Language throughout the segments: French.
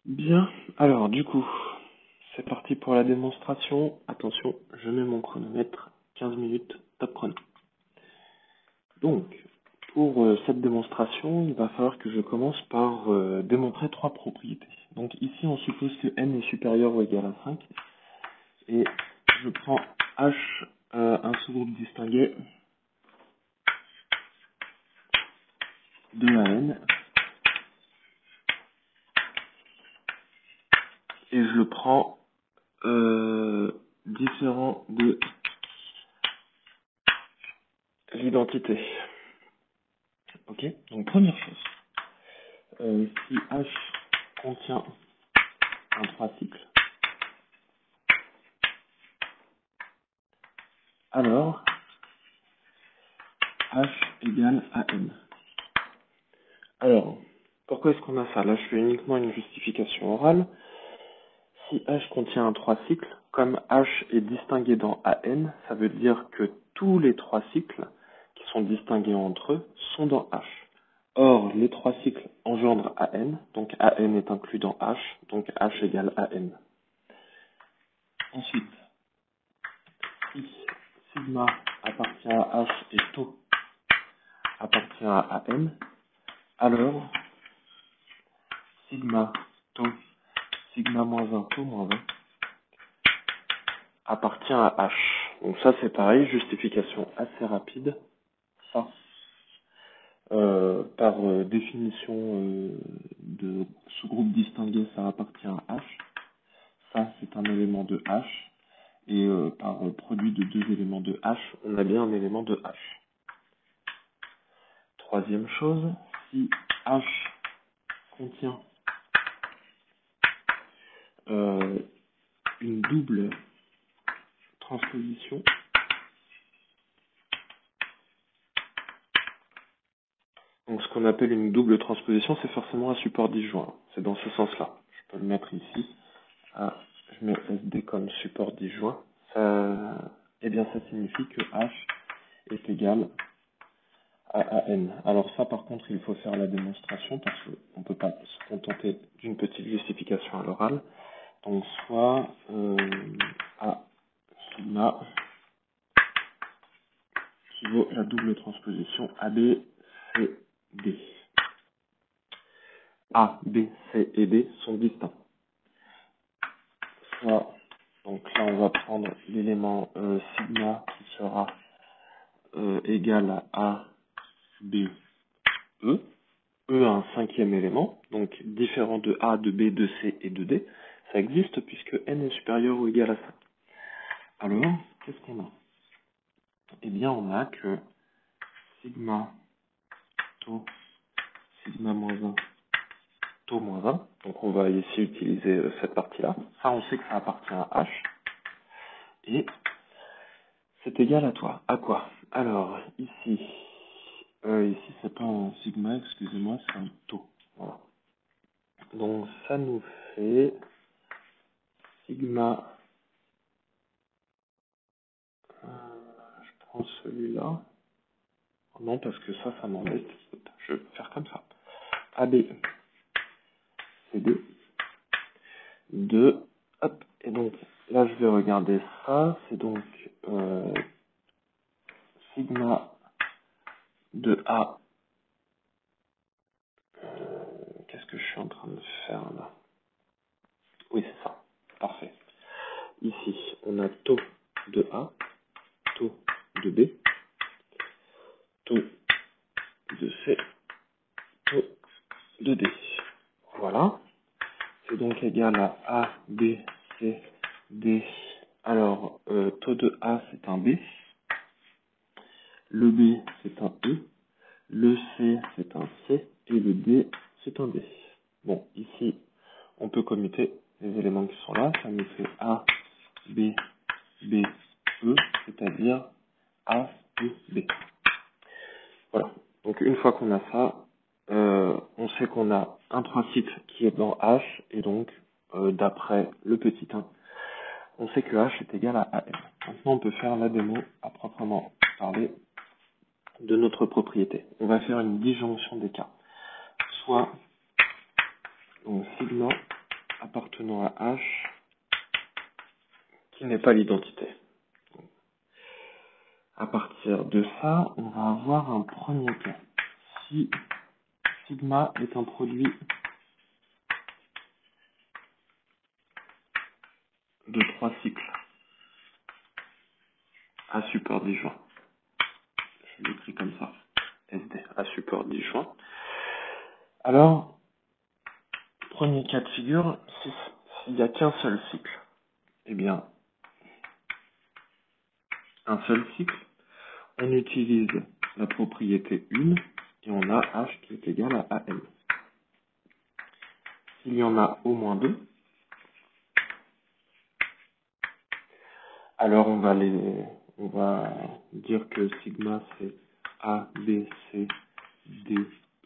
Bien, alors du coup, c'est parti pour la démonstration. Attention, je mets mon chronomètre, 15 minutes, top chrono. Donc, pour cette démonstration, il va falloir que je commence par démontrer trois propriétés. Donc ici, on suppose que n est supérieur ou égal à 5, et je prends h, un sous-groupe distingué de la n, et je le prends différent de l'identité. Ok, donc première chose, si H contient un 3 cycles, alors H égale à N. Alors, pourquoi est-ce qu'on a ça? Là, je fais uniquement une justification orale. Si H contient un 3 cycles, comme H est distingué dans AN, ça veut dire que tous les 3 cycles qui sont distingués entre eux sont dans H. Or, les 3 cycles engendrent AN, donc AN est inclus dans H, donc H égale AN. Ensuite, si sigma appartient à H et tau appartient à AN, alors sigma tau, sigma moins 1, tau moins 1 appartient à H. Donc ça c'est pareil, justification assez rapide. Ça, par définition de sous-groupe distingué, ça appartient à H. Ça c'est un élément de H. Et par produit de deux éléments de H, on a bien un élément de H. Troisième chose, si H contient une double transposition, donc ce qu'on appelle une double transposition, c'est forcément un support disjoint. C'est dans ce sens-là. Je peux le mettre ici. Ah, je mets SD comme support disjoint. Eh bien, ça signifie que H est égal à AN. Alors ça, par contre, il faut faire la démonstration parce qu'on ne peut pas se contenter d'une petite justification à l'oral. Donc soit A sigma qui vaut la double transposition AB, C, D. A, B, C et D sont distincts. Soit, donc là on va prendre l'élément sigma qui sera égal à A, B, E. E a un cinquième élément, donc différent de A, de B, de C et de D. Ça existe puisque n est supérieur ou égal à 5. Alors, qu'est-ce qu'on a? Eh bien, on a que sigma tau, sigma moins 1, tau moins 1. Donc on va ici utiliser cette partie-là. Ça, on sait que ça appartient à H. Et c'est égal à toi. À quoi? Alors, ici c'est pas un sigma, excusez-moi, c'est un tau. Voilà. Donc ça nous fait sigma, je prends celui-là. Oh non, parce que ça m'embête. Je vais faire comme ça. AB, CD, 2, hop. Et donc, là, je vais regarder ça. C'est donc sigma de A. Qu'est-ce que je suis en train de faire là? Oui, c'est ça. Parfait. Ici, on a taux de A, taux de B, taux de C, taux de D. Voilà. C'est donc égal à A, B, C, D. Alors, taux de A, c'est un B. Le B, c'est un E. Le C, c'est un C. Et le D, c'est un D. Bon, ici, on peut commuter les éléments qui sont là. Ça nous fait A, B, B, E, c'est-à-dire A, E, B. Voilà. Donc, une fois qu'on a ça, on sait qu'on a un 3 cycle qui est dans H, et donc, d'après le petit 1, on sait que H est égal à AM. Maintenant, on peut faire la démo à proprement parler de notre propriété. On va faire une disjonction des cas. Soit, donc, sigma appartenant à H qui n'est pas l'identité. À partir de ça, on va avoir un premier cas. Si sigma est un produit de 3 cycles à support disjoint, je l'écris comme ça, SD, à support disjoint, alors, premier cas de figure, s'il n'y a qu'un seul cycle, eh bien, un seul cycle, on utilise la propriété 1 et on a H qui est égal à AM. S'il y en a au moins 2, alors on va dire que sigma c'est A, B, C, D,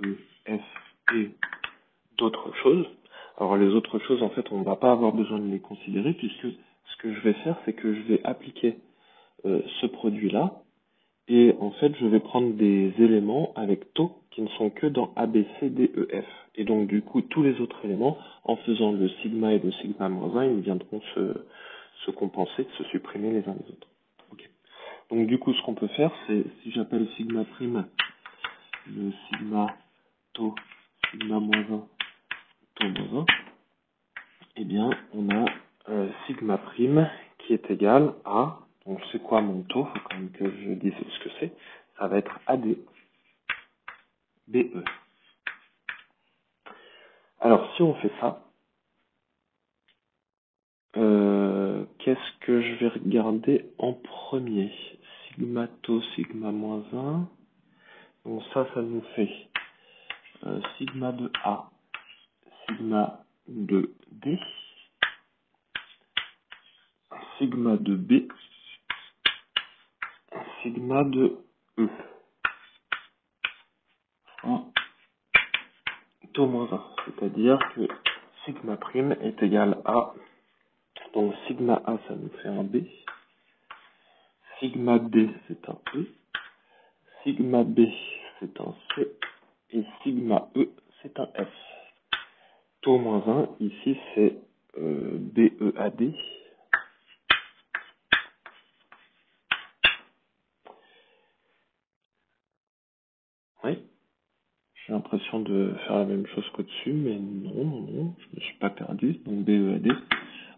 E, F et d'autres choses. Alors les autres choses, en fait, on ne va pas avoir besoin de les considérer puisque ce que je vais faire, c'est que je vais appliquer ce produit-là et en fait, je vais prendre des éléments avec taux qui ne sont que dans A, B, C, D, E, F. Et donc du coup, tous les autres éléments, en faisant le sigma et le sigma moins 1, ils viendront se compenser, se supprimer les uns les autres. Ok. Donc du coup, ce qu'on peut faire, c'est si j'appelle sigma prime le sigma taux sigma moins 1 taux moins 1, eh bien, on a sigma prime qui est égal à, donc c'est quoi mon taux? Il faut quand même que je dise ce que c'est. Ça va être AD BE. Alors, si on fait ça, qu'est-ce que je vais regarder en premier? Sigma taux, sigma moins 1. Donc ça nous fait sigma de A, sigma de D, sigma de B, sigma de E. En taux moins 1. C'est-à-dire que sigma prime est égal à, donc sigma A, ça nous fait un B, sigma D, c'est un E, sigma B, c'est un C, et sigma E, c'est un F. Taux moins 1, ici, c'est BEAD. Oui, j'ai l'impression de faire la même chose qu'au-dessus, mais non, je ne suis pas perdu. Donc BEAD.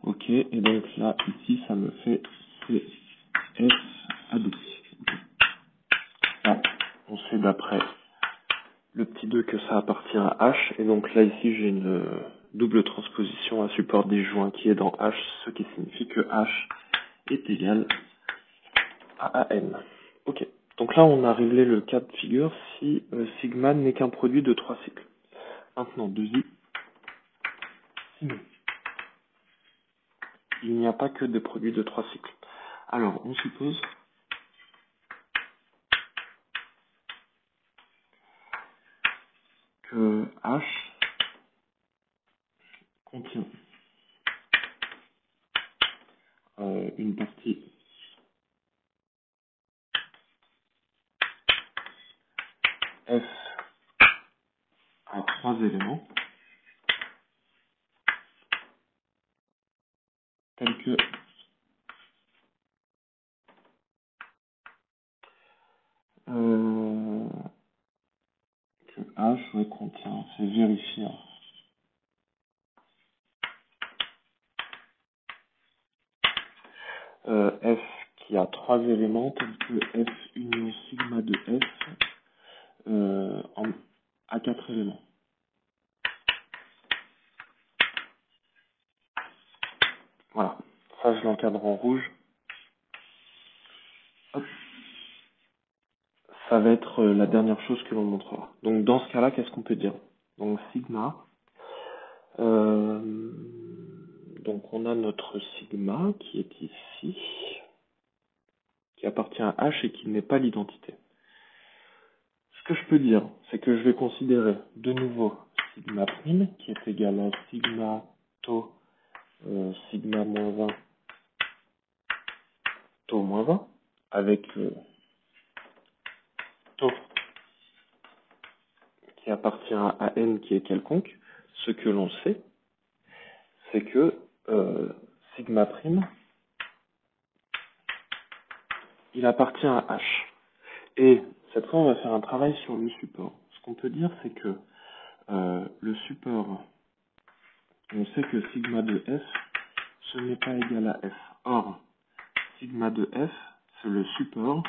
Ok, et donc là, ici, ça me fait CFAD. Là, on sait d'après le petit 2 que ça appartient à H, et donc là, ici, j'ai une double transposition à support disjoint qui est dans H, ce qui signifie que H est égal à AN. Ok, donc là, on a réglé le cas de figure si sigma n'est qu'un produit de 3 cycles. Maintenant, 2i, si il n'y a pas que des produits de 3 cycles. Alors, on suppose que H contient une partie F à 3 éléments, tels que H contient, c'est vérifier, F qui a 3 éléments, tels que F union sigma de F à 4 éléments. Voilà, ça je l'encadre en rouge. Hop. Ça va être la dernière chose que l'on montrera. Donc dans ce cas-là, qu'est-ce qu'on peut dire? Donc sigma, donc on a notre sigma qui est ici, qui appartient à H et qui n'est pas l'identité. Ce que je peux dire, c'est que je vais considérer de nouveau sigma prime qui est égal à sigma taux sigma moins 1 taux moins 1 avec taux qui appartient à n qui est quelconque. Ce que l'on sait, c'est que sigma prime, il appartient à H. Et cette fois, on va faire un travail sur le support. Ce qu'on peut dire, c'est que le support, on sait que sigma de F, ce n'est pas égal à F. Or, sigma de F, c'est le support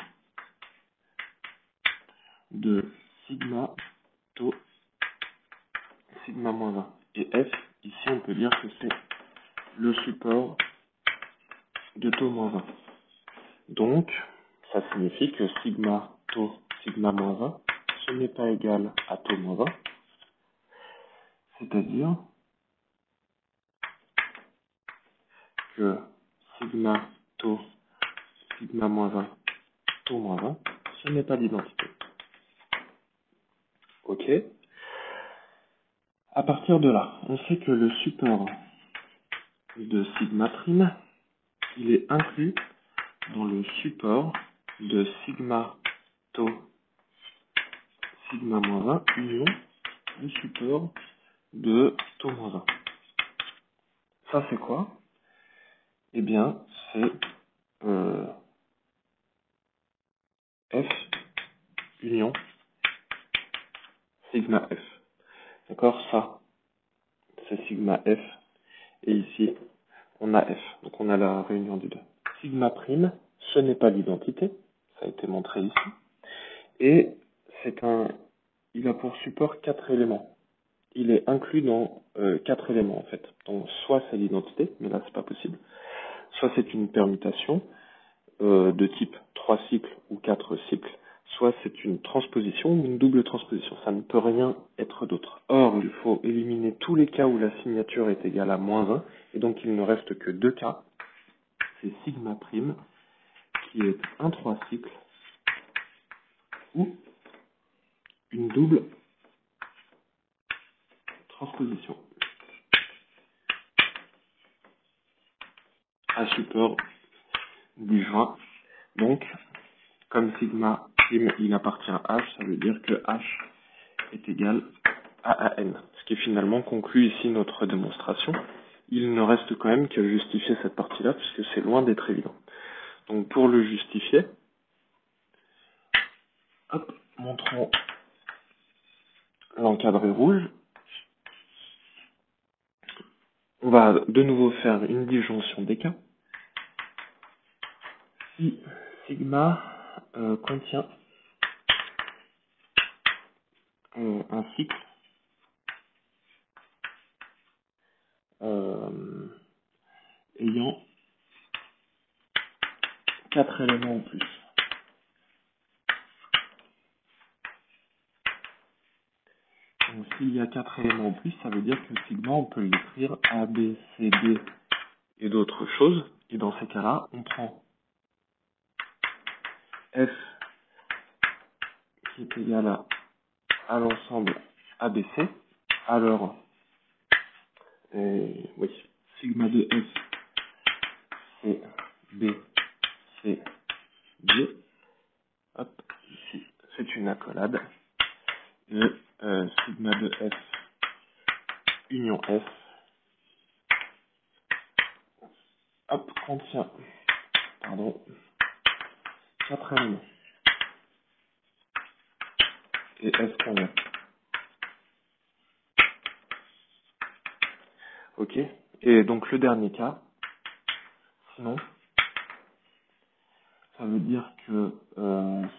de sigma taux sigma moins 1. Et F, ici, on peut dire que c'est le support de taux moins 1. Donc, ça signifie que sigma taux sigma moins 1, ce n'est pas égal à taux moins 1, c'est-à-dire que sigma taux sigma moins 1, taux moins 1, ce n'est pas l'identité. Ok. À partir de là, on sait que le support de sigma prime, il est inclus dans le support de sigma taux sigma moins 1 union le support de taux moins 1. Ça c'est quoi? Eh bien, c'est F union sigma F. D'accord? Ça, c'est sigma F. Et ici, on a F. Donc on a la réunion des deux. Sigma prime, ce n'est pas l'identité. Ça a été montré ici. Et il a pour support 4 éléments. Il est inclus dans 4 éléments en fait. Donc soit c'est l'identité, mais là c'est pas possible. Soit c'est une permutation de type 3 cycles ou 4 cycles. Soit c'est une transposition ou une double transposition. Ça ne peut rien être d'autre. Or, il faut éliminer tous les cas où la signature est égale à -1. Et donc il ne reste que 2 cas. C'est sigma prime qui est un 3 cycles ou une double transposition à support disjoint. Donc, comme sigma prime il appartient à H, ça veut dire que H est égal à N. Ce qui finalement conclut ici notre démonstration. Il ne reste quand même qu'à justifier cette partie-là, puisque c'est loin d'être évident. Donc pour le justifier, hop, montrons l'encadré rouge. On va de nouveau faire une disjonction des cas. Si sigma contient un cycle ayant 4 éléments en plus. Donc s'il y a 4 éléments en plus, ça veut dire que sigma, on peut l'écrire A, B, C, D et d'autres choses. Et dans ces cas-là, on prend F qui est égal à l'ensemble ABC. Alors, oui, sigma de F, c'est B, C, D. Hop, ici, c'est une accolade. Et sigma de F union F, hop, contient, 4 éléments. Et F convient. Ok. Et donc le dernier cas, sinon, ça veut dire que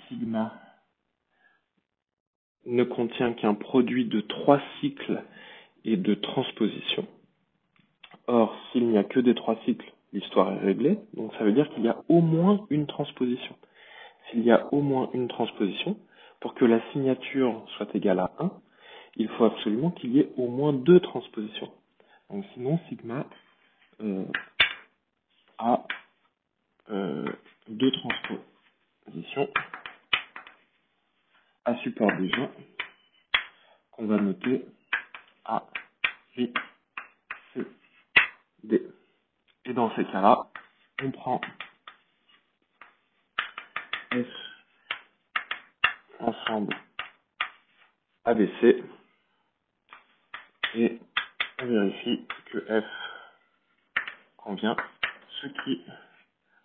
sigma ne contient qu'un produit de 3 cycles et de transposition. Or, s'il n'y a que des 3 cycles, l'histoire est réglée. Donc ça veut dire qu'il y a au moins une transposition. S'il y a au moins une transposition, pour que la signature soit égale à 1, il faut absolument qu'il y ait au moins 2 transpositions. Donc sinon, sigma a 2 transpositions à support déjà, qu'on va noter A, B, C, D. Et dans ces cas-là, on prend F ensemble ABC et on vérifie que F convient, ce qui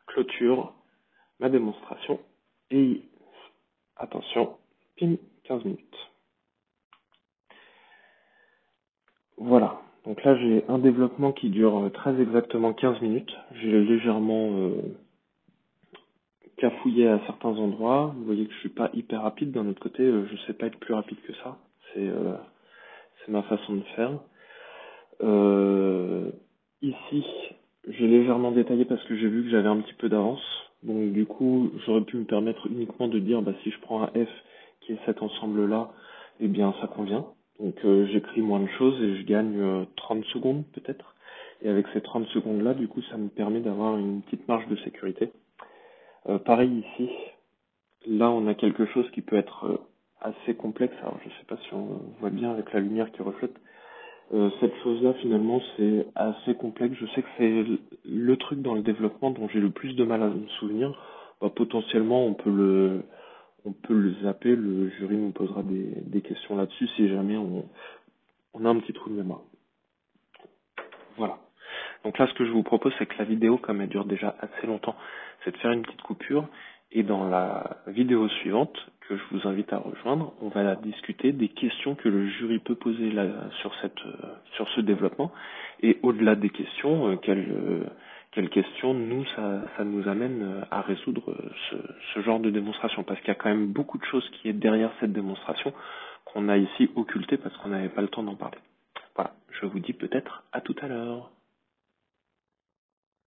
clôture ma démonstration. Et attention, pile 15 minutes. Voilà, donc là j'ai un développement qui dure très exactement 15 minutes. J'ai légèrement cafouillé à certains endroits. Vous voyez que je suis pas hyper rapide. D'un autre côté, je sais pas être plus rapide que ça. C'est ma façon de faire. Ici, j'ai légèrement détaillé parce que j'ai vu que j'avais un petit peu d'avance. Donc du coup, j'aurais pu me permettre uniquement de dire, bah, si je prends un F qui est cet ensemble-là, eh bien ça convient. Donc j'écris moins de choses et je gagne 30 secondes peut-être. Et avec ces 30 secondes-là, du coup, ça me permet d'avoir une petite marge de sécurité. Pareil ici, là on a quelque chose qui peut être assez complexe. Alors je sais pas si on voit bien avec la lumière qui reflète. Cette chose-là, finalement, c'est assez complexe. Je sais que c'est le truc dans le développement dont j'ai le plus de mal à me souvenir. Bah, potentiellement, on peut le zapper. Le jury nous posera des questions là-dessus si jamais on a un petit trou de mémoire. Voilà. Donc là, ce que je vous propose, c'est que la vidéo, comme elle dure déjà assez longtemps, c'est de faire une petite coupure. Et dans la vidéo suivante, que je vous invite à rejoindre, on va discuter des questions que le jury peut poser là, sur ce développement. Et au-delà des questions, quelles questions ça nous amène à résoudre ce genre de démonstration. Parce qu'il y a quand même beaucoup de choses qui est derrière cette démonstration qu'on a ici occultées parce qu'on n'avait pas le temps d'en parler. Voilà, je vous dis peut-être à tout à l'heure.